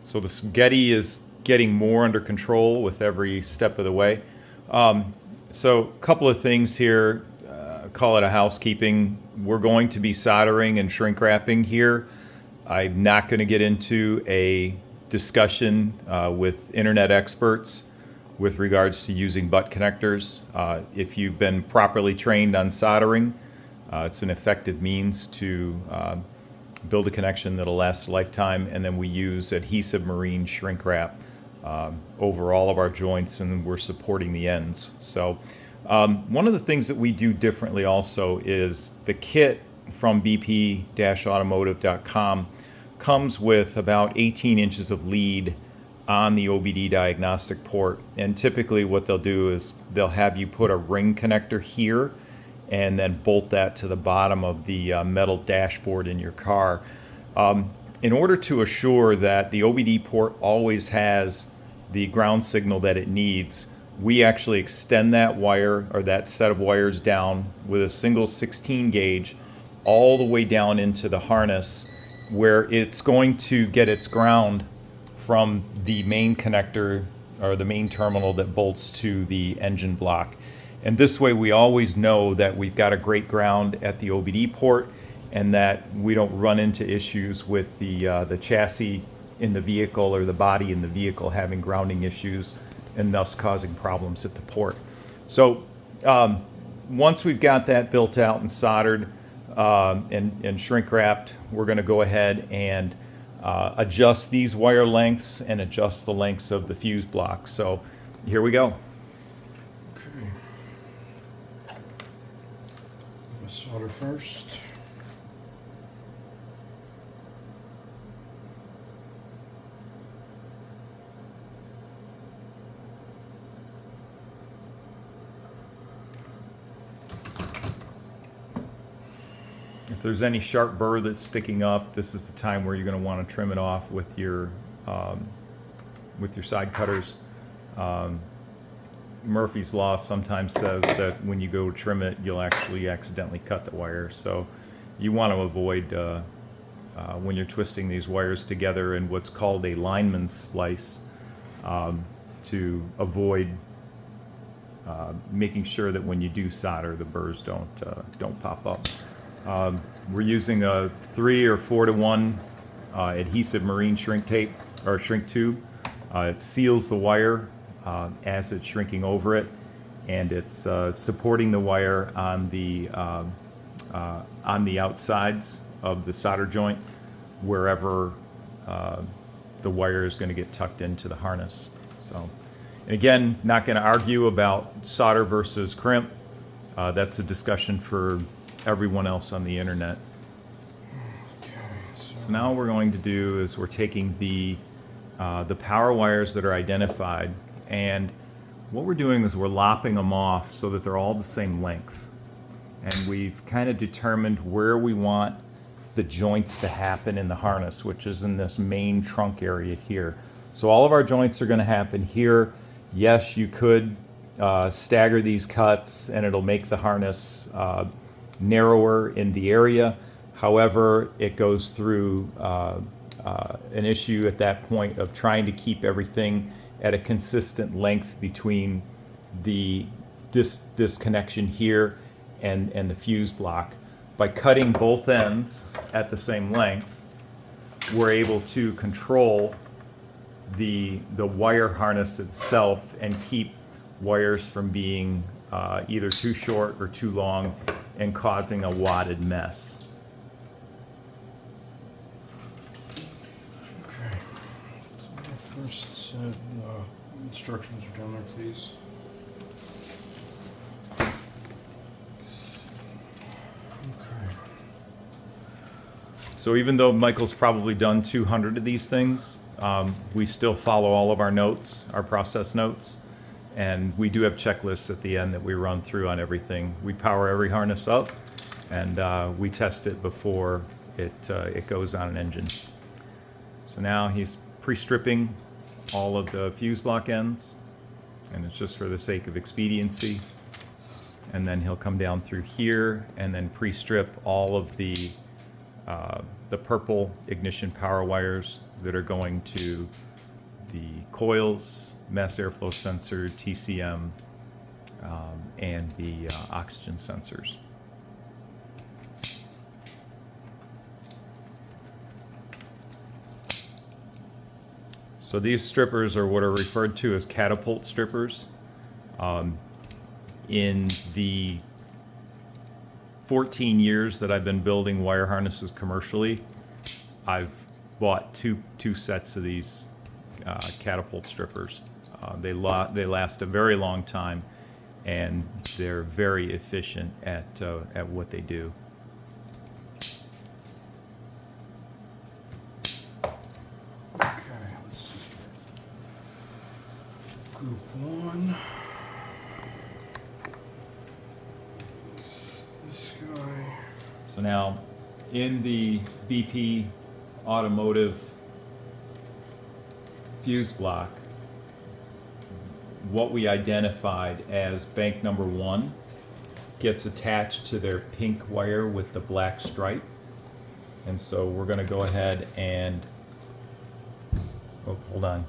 So the spaghetti is getting more under control with every step of the way. So a couple of things here, call it a housekeeping. We're going to be soldering and shrink wrapping here. I'm not going to get into a discussion with internet experts with regards to using butt connectors. If you've been properly trained on soldering, it's an effective means to build a connection that'll last a lifetime, and then we use adhesive marine shrink wrap over all of our joints, and we're supporting the ends. So one of the things that we do differently also is the kit from bp-automotive.com comes with about 18 inches of lead on the OBD diagnostic port. And typically what they'll do is they'll have you put a ring connector here and then bolt that to the bottom of the metal dashboard in your car. In order to assure that the OBD port always has the ground signal that it needs, we actually extend that wire or that set of wires down with a single 16 gauge all the way down into the harness, where it's going to get its ground from the main connector or the main terminal that bolts to the engine block. And this way we always know that we've got a great ground at the OBD port and that we don't run into issues with the chassis in the vehicle or the body in the vehicle having grounding issues and thus causing problems at the port. So once we've got that built out and soldered and shrink wrapped, we're going to go ahead and adjust these wire lengths and adjust the lengths of the fuse block. So here we go. Okay. Let's solder first. If there's any sharp burr that's sticking up, this is the time where you're going to want to trim it off with your side cutters. Murphy's Law sometimes says that when you go trim it, you'll actually accidentally cut the wire. So you want to avoid, when you're twisting these wires together in what's called a lineman splice, to avoid making sure that when you do solder, the burrs don't pop up. We're using a 3 or 4 to 1 adhesive marine shrink tape or shrink tube. It seals the wire as it's shrinking over it, and it's supporting the wire on the outsides of the solder joint wherever the wire is going to get tucked into the harness. So, and again, not going to argue about solder versus crimp. That's a discussion for everyone else on the internet. Okay, So now what we're going to do is we're taking the power wires that are identified, and what we're doing is we're lopping them off so that they're all the same length. And we've kind of determined where we want the joints to happen in the harness, which is in this main trunk area here. So all of our joints are going to happen here. Yes, you could stagger these cuts and it'll make the harness narrower in the area. However, it goes through an issue at that point of trying to keep everything at a consistent length between this connection here and the fuse block. By cutting both ends at the same length, we're able to control the wire harness itself and keep wires from being either too short or too long and causing a wadded mess. Okay. So the first set instructions are down there, please. Okay. So even though Michael's probably done 200 of these things, we still follow all of our notes, our process notes, and we do have checklists at the end that we run through on everything. We power every harness up, and we test it before it goes on an engine. So now he's pre-stripping all of the fuse block ends, and it's just for the sake of expediency. And then he'll come down through here and then pre-strip all of the the purple ignition power wires that are going to the coils, mass airflow sensor, TCM, and the oxygen sensors. So these strippers are what are referred to as catapult strippers. In the 14 years that I've been building wire harnesses commercially, I've bought two sets of these catapult strippers. They last a very long time, and they're very efficient at what they do. Okay, let's see here. Group 1. This guy. So now, in the BP automotive fuse block, what we identified as bank number 1 gets attached to their pink wire with the black stripe. And so we're going to go ahead and, oh, hold on.